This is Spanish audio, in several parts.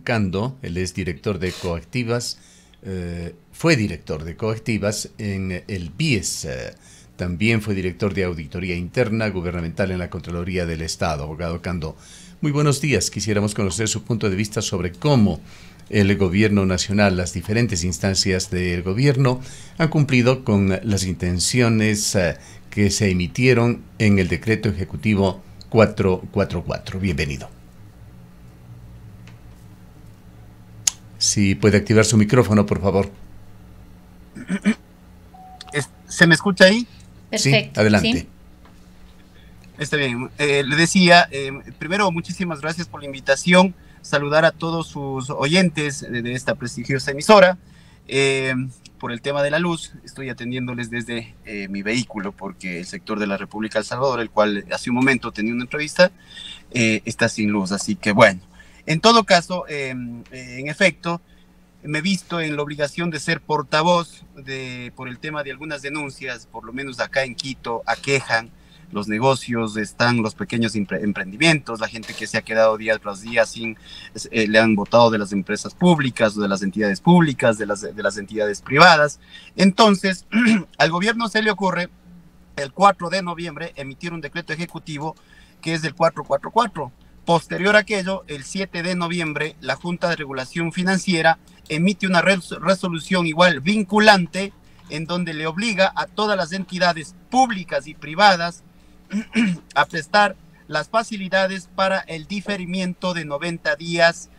Cando. Él es director de Coactivas, fue director de Coactivas en el BIES. También fue director de Auditoría Interna Gubernamental en la Contraloría del Estado. Abogado Cando, muy buenos días. Quisiéramos conocer su punto de vista sobre cómo el gobierno nacional, las diferentes instancias del gobierno han cumplido con las intenciones que se emitieron en el decreto ejecutivo 444. Bienvenido. Si puede activar su micrófono, por favor. ¿Se me escucha ahí? Perfecto. Sí, adelante. ¿Sí? Está bien. Le decía, primero, muchísimas gracias por la invitación. Saludar a todos sus oyentes de esta prestigiosa emisora. Por el tema de la luz, estoy atendiéndoles desde mi vehículo, porque el sector de la República de El Salvador, el cual hace un momento tenía una entrevista, está sin luz. Así que bueno, en todo caso, en efecto, me he visto en la obligación de ser portavoz por el tema de algunas denuncias, por lo menos acá en Quito, aquejan los negocios, están los pequeños emprendimientos, la gente que se ha quedado día tras día le han votado de las empresas públicas o de las entidades públicas, de las entidades privadas. Entonces, al gobierno se le ocurre el 4 de noviembre emitir un decreto ejecutivo que es el 444. Posterior a aquello, el 7 de noviembre, la Junta de Regulación Financiera emite una resolución igual vinculante en donde le obliga a todas las entidades públicas y privadas a prestar las facilidades para el diferimiento de 90 días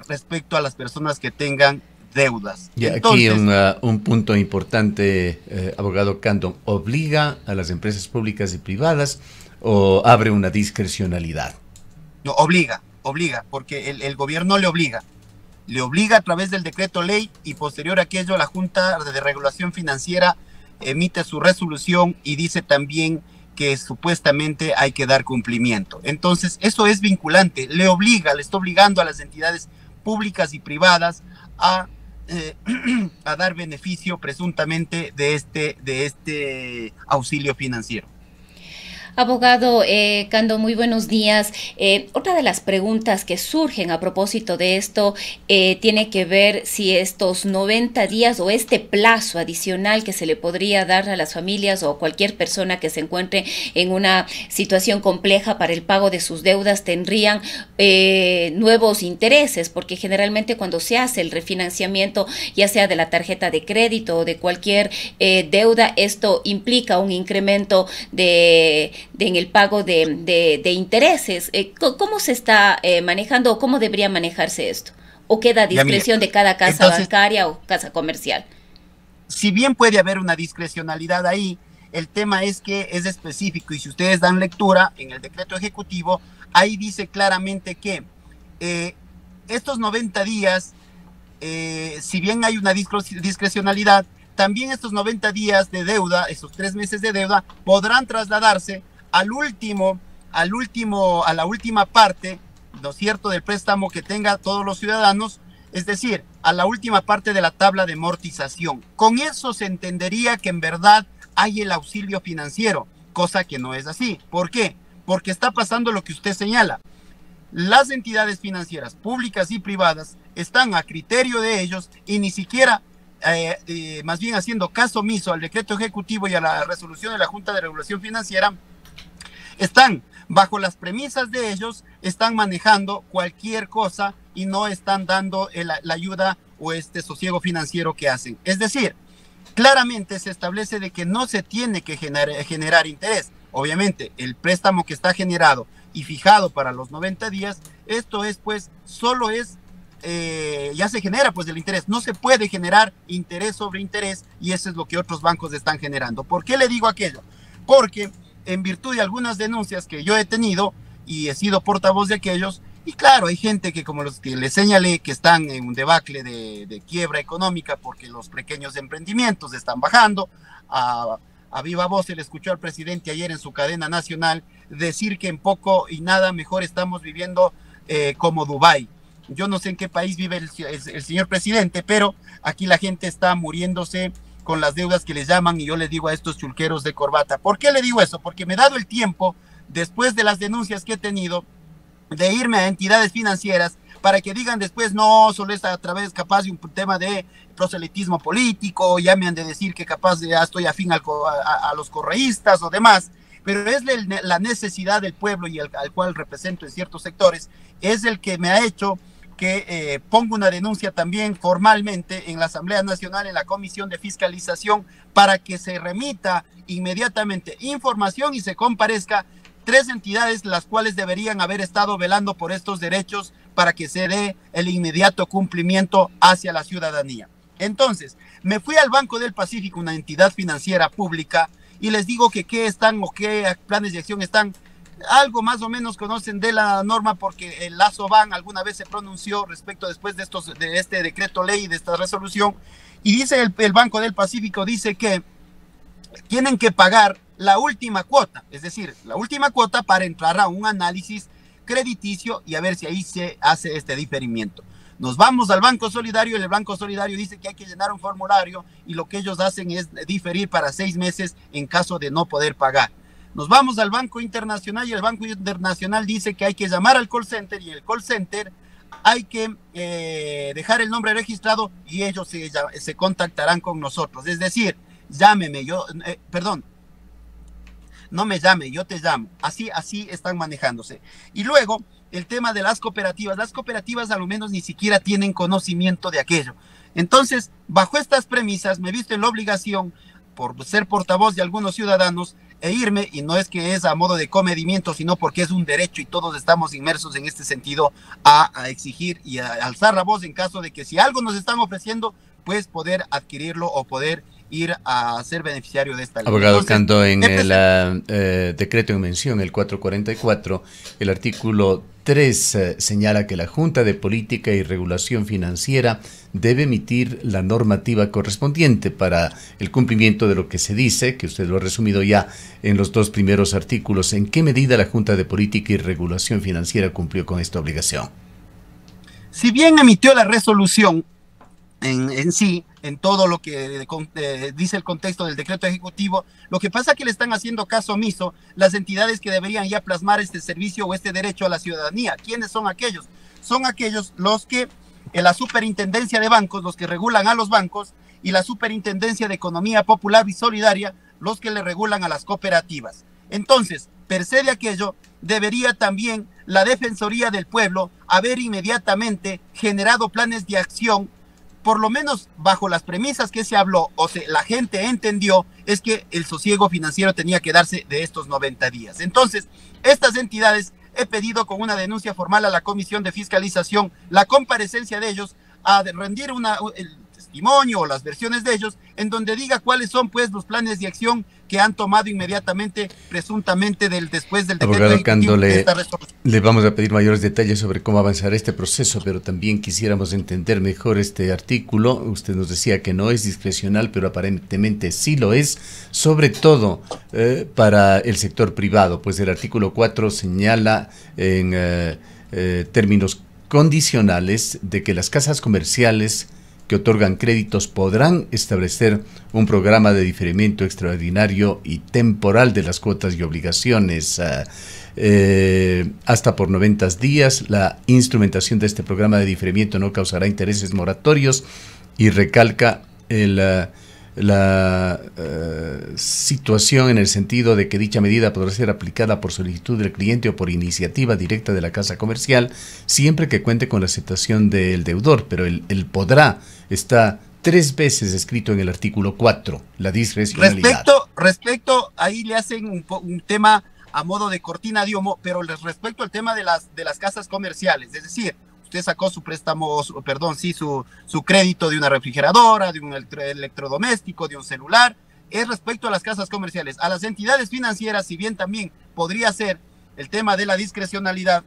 respecto a las personas que tengan deudas. Y entonces, aquí un punto importante, abogado Cando, ¿obliga a las empresas públicas y privadas o abre una discrecionalidad? No, obliga, porque el gobierno le obliga a través del decreto ley, y posterior a aquello la Junta de Regulación Financiera emite su resolución y dice también que supuestamente hay que dar cumplimiento. Entonces, eso es vinculante, le está obligando a las entidades públicas y privadas a dar beneficio presuntamente de este auxilio financiero. Abogado Cando, muy buenos días. Otra de las preguntas que surgen a propósito de esto tiene que ver si estos 90 días o este plazo adicional que se le podría dar a las familias o cualquier persona que se encuentre en una situación compleja para el pago de sus deudas tendrían nuevos intereses, porque generalmente cuando se hace el refinanciamiento, ya sea de la tarjeta de crédito o de cualquier deuda, esto implica un incremento en el pago de intereses. ¿Cómo se está manejando o cómo debería manejarse esto? ¿O queda a discreción de cada casa bancaria o casa comercial? Si bien puede haber una discrecionalidad ahí, el tema es que es específico, y si ustedes dan lectura en el decreto ejecutivo, ahí dice claramente que estos 90 días, si bien hay una discrecionalidad, también estos 90 días de deuda, esos 3 meses de deuda, podrán trasladarse a la última parte, ¿no es cierto?, del préstamo que tenga todos los ciudadanos, es decir, a la última parte de la tabla de amortización. Con eso se entendería que en verdad hay el auxilio financiero, cosa que no es así. ¿Por qué? Porque está pasando lo que usted señala. Las entidades financieras públicas y privadas están a criterio de ellos y ni siquiera más bien haciendo caso omiso al decreto ejecutivo y a la resolución de la Junta de Regulación Financiera, están bajo las premisas de ellos, están manejando cualquier cosa y no están dando la ayuda o este sosiego financiero que hacen. Es decir, claramente se establece de que no se tiene que generar interés. Obviamente, el préstamo que está generado y fijado para los 90 días, esto es pues, solo es ya se genera pues el interés, no se puede generar interés sobre interés, y eso es lo que otros bancos están generando. ¿Por qué le digo aquello? Porque en virtud de algunas denuncias que yo he tenido y he sido portavoz de aquellos, y claro, hay gente que, como los que les señalé, que están en un debacle de quiebra económica porque los pequeños emprendimientos están bajando. A viva voz se le escuchó al presidente ayer en su cadena nacional decir que en poco y nada mejor estamos viviendo como Dubái. Yo no sé en qué país vive el señor presidente, pero aquí la gente está muriéndose con las deudas que les llaman, y yo les digo a estos chulqueros de corbata. ¿Por qué le digo eso? Porque me he dado el tiempo, después de las denuncias que he tenido, de irme a entidades financieras para que digan después, no, solo es a través capaz de un tema de proselitismo político, ya me han de decir que capaz de, ya estoy afín a los correístas o demás, pero es la necesidad del pueblo y al cual represento en ciertos sectores, es el que me ha hecho que ponga una denuncia también formalmente en la Asamblea Nacional, en la Comisión de Fiscalización, para que se remita inmediatamente información y se comparezca 3 entidades las cuales deberían haber estado velando por estos derechos para que se dé el inmediato cumplimiento hacia la ciudadanía. Entonces, me fui al Banco del Pacífico, una entidad financiera pública, y les digo que qué están o qué planes de acción están. Algo más o menos conocen de la norma porque el Lazo-Ban alguna vez se pronunció respecto después de este decreto ley, de esta resolución, y dice el Banco del Pacífico, dice que tienen que pagar la última cuota, es decir, la última cuota para entrar a un análisis crediticio y a ver si ahí se hace este diferimiento. Nos vamos al Banco Solidario y el Banco Solidario dice que hay que llenar un formulario y lo que ellos hacen es diferir para 6 meses en caso de no poder pagar. Nos vamos al Banco Internacional y el Banco Internacional dice que hay que llamar al call center y en el call center hay que dejar el nombre registrado y ellos se contactarán con nosotros. Es decir, llámeme, perdón, no me llame, yo te llamo. Así están manejándose. Y luego, el tema de las cooperativas al menos ni siquiera tienen conocimiento de aquello. Entonces, bajo estas premisas, me he visto en la obligación, por ser portavoz de algunos ciudadanos, irme, y no es que es a modo de comedimiento, sino porque es un derecho y todos estamos inmersos en este sentido a exigir y a alzar la voz en caso de que si algo nos están ofreciendo, pues poder adquirirlo o poder ir a ser beneficiario de esta ley. Abogado, entonces, Cando, en el decreto en mención, el 444, el artículo 3 señala que la Junta de Política y Regulación Financiera debe emitir la normativa correspondiente para el cumplimiento de lo que se dice, que usted lo ha resumido ya en los 2 primeros artículos. ¿En qué medida la Junta de Política y Regulación Financiera cumplió con esta obligación? Si bien emitió la resolución en sí, en todo lo que dice el contexto del decreto ejecutivo, lo que pasa es que le están haciendo caso omiso las entidades que deberían ya plasmar este servicio o este derecho a la ciudadanía. ¿Quiénes son aquellos? Son aquellos los que la Superintendencia de Bancos, los que regulan a los bancos, y la Superintendencia de Economía Popular y Solidaria, los que le regulan a las cooperativas. Entonces, per se de aquello, debería también la Defensoría del Pueblo haber inmediatamente generado planes de acción, por lo menos bajo las premisas que se habló, o sea, la gente entendió, es que el sosiego financiero tenía que darse de estos 90 días. Entonces, estas entidades, he pedido con una denuncia formal a la Comisión de Fiscalización la comparecencia de ellos a rendir el testimonio o las versiones de ellos, en donde diga cuáles son pues los planes de acción que han tomado inmediatamente, presuntamente después del decreto ejecutivo. Cando, le vamos a pedir mayores detalles sobre cómo avanzará este proceso, pero también quisiéramos entender mejor este artículo. Usted nos decía que no es discrecional, pero aparentemente sí lo es, sobre todo para el sector privado, pues el artículo 4 señala en términos condicionales de que las casas comerciales que otorgan créditos podrán establecer un programa de diferimiento extraordinario y temporal de las cuotas y obligaciones hasta por 90 días. La instrumentación de este programa de diferimiento no causará intereses moratorios y recalca la situación en el sentido de que dicha medida podrá ser aplicada por solicitud del cliente o por iniciativa directa de la casa comercial, siempre que cuente con la aceptación del deudor, pero el podrá está 3 veces escrito en el artículo 4, la discrecionalidad. Respecto, ahí le hacen un tema a modo de cortina de humo, pero respecto al tema de las casas comerciales, es decir, usted sacó su préstamo, su crédito de una refrigeradora, de un electrodoméstico, de un celular, es respecto a las casas comerciales. A las entidades financieras, si bien también podría ser el tema de la discrecionalidad,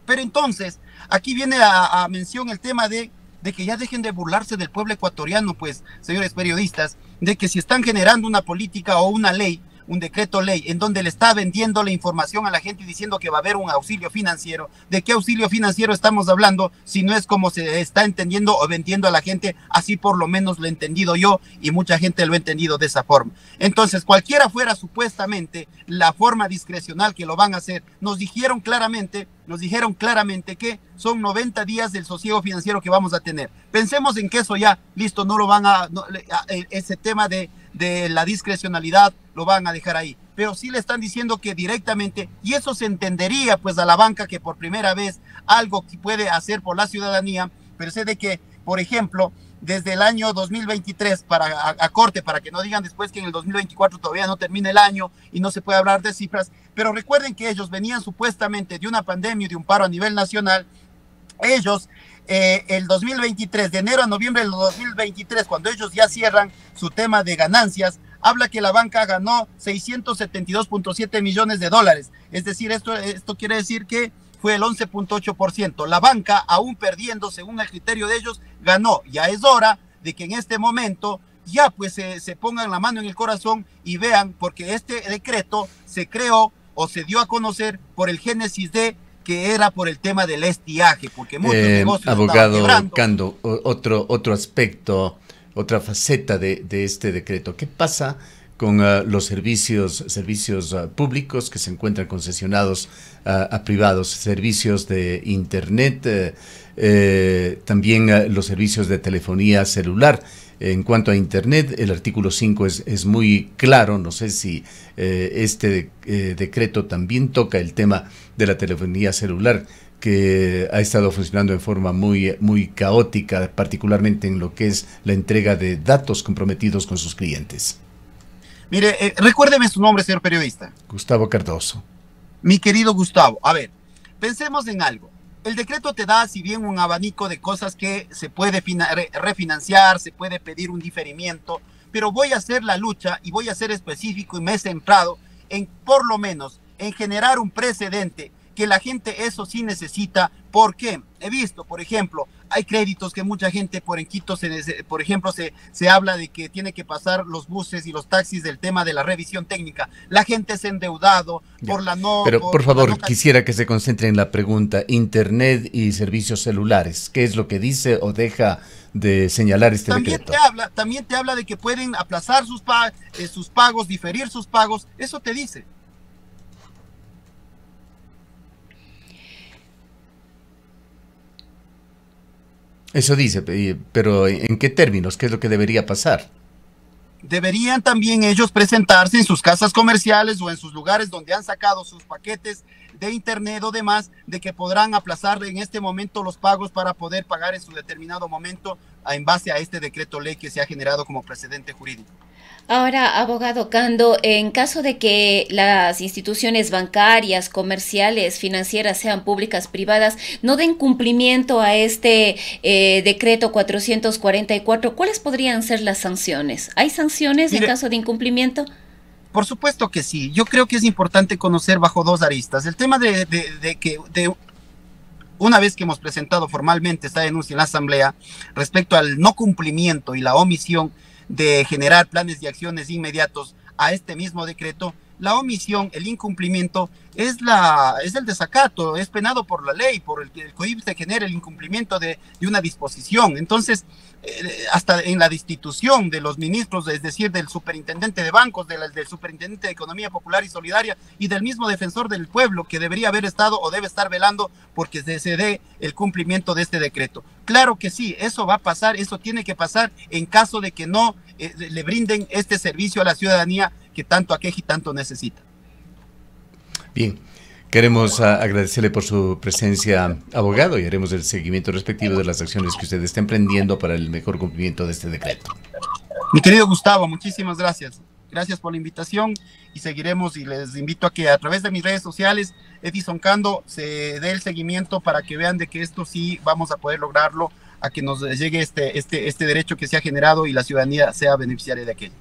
pero entonces, aquí viene a mención el tema de que ya dejen de burlarse del pueblo ecuatoriano, pues, señores periodistas, de que si están generando una política o una ley, un decreto ley en donde le está vendiendo la información a la gente y diciendo que va a haber un auxilio financiero. ¿De qué auxilio financiero estamos hablando si no es como se está entendiendo o vendiendo a la gente? Así por lo menos lo he entendido yo y mucha gente lo ha entendido de esa forma. Entonces, cualquiera fuera supuestamente la forma discrecional que lo van a hacer, nos dijeron claramente que son 90 días del sosiego financiero que vamos a tener. Pensemos en que eso ya, listo, no lo van ese tema de la discrecionalidad lo van a dejar ahí. Pero sí le están diciendo que directamente, y eso se entendería pues a la banca que por primera vez algo que puede hacer por la ciudadanía, pero sé de que, por ejemplo, desde el año 2023 a corte, para que no digan después que en el 2024 todavía no termina el año y no se puede hablar de cifras, pero recuerden que ellos venían supuestamente de una pandemia y de un paro a nivel nacional. Ellos, el 2023, de enero a noviembre del 2023, cuando ellos ya cierran su tema de ganancias, habla que la banca ganó 672.7 millones de dólares. Es decir, esto quiere decir que fue el 11.8%. La banca, aún perdiendo, según el criterio de ellos, ganó. Ya es hora de que en este momento ya pues se pongan la mano en el corazón y vean, porque este decreto se creó o se dio a conocer por el génesis de que era por el tema del estiaje, porque muchos negocios abogado Cando, otro aspecto, otra faceta de este decreto. ¿Qué pasa con los servicios públicos que se encuentran concesionados a privados, servicios de internet, también los servicios de telefonía celular? En cuanto a internet, el artículo 5 es muy claro. No sé si este decreto también toca el tema de la telefonía celular, que ha estado funcionando en forma muy caótica, particularmente en lo que es la entrega de datos comprometidos con sus clientes. Mire, recuérdeme su nombre, señor periodista. Gustavo Cardoso. Mi querido Gustavo, a ver, pensemos en algo. El decreto te da, si bien un abanico de cosas que se puede refinanciar, se puede pedir un diferimiento, pero voy a hacer la lucha y voy a ser específico y me he centrado en, por lo menos, en generar un precedente que la gente eso sí necesita. ¿Por qué? He visto, por ejemplo, hay créditos que mucha gente por en Quito, por ejemplo, se habla de que tiene que pasar los buses y los taxis del tema de la revisión técnica. La gente se ha endeudado por la no... Pero por favor, quisiera que se concentre en la pregunta: Internet y servicios celulares. ¿Qué es lo que dice o deja de señalar este decreto? También te habla de que pueden aplazar sus pagos, diferir sus pagos. Eso te dice. Eso dice, pero ¿en qué términos? ¿Qué es lo que debería pasar? Deberían también ellos presentarse en sus casas comerciales o en sus lugares donde han sacado sus paquetes de internet o demás, de que podrán aplazar en este momento los pagos para poder pagar en su determinado momento en base a este decreto ley que se ha generado como precedente jurídico. Ahora, abogado Cando, en caso de que las instituciones bancarias, comerciales, financieras, sean públicas, privadas, no den cumplimiento a este decreto 444, ¿cuáles podrían ser las sanciones? ¿Hay sanciones en caso de incumplimiento? Por supuesto que sí. Yo creo que es importante conocer bajo dos aristas. El tema de que una vez que hemos presentado formalmente esta denuncia en la Asamblea respecto al no cumplimiento y la omisión de generar planes y acciones inmediatos a este mismo decreto, la omisión, el incumplimiento, es el desacato, es penado por la ley, por el que el COIP se genera el incumplimiento de una disposición. Entonces, hasta en la destitución de los ministros, es decir, del superintendente de bancos, del superintendente de Economía Popular y Solidaria y del mismo defensor del pueblo, que debería haber estado o debe estar velando porque se dé el cumplimiento de este decreto. Claro que sí, eso va a pasar, eso tiene que pasar en caso de que no le brinden este servicio a la ciudadanía que tanto aqueja y tanto necesita. Bien, queremos agradecerle por su presencia, abogado, y haremos el seguimiento respectivo de las acciones que usted está emprendiendo para el mejor cumplimiento de este decreto. Mi querido Gustavo, muchísimas gracias. Gracias por la invitación y seguiremos, y les invito a que a través de mis redes sociales, Edison Cando, se dé el seguimiento para que vean de que esto sí vamos a poder lograrlo, a que nos llegue este derecho que se ha generado y la ciudadanía sea beneficiaria de aquello.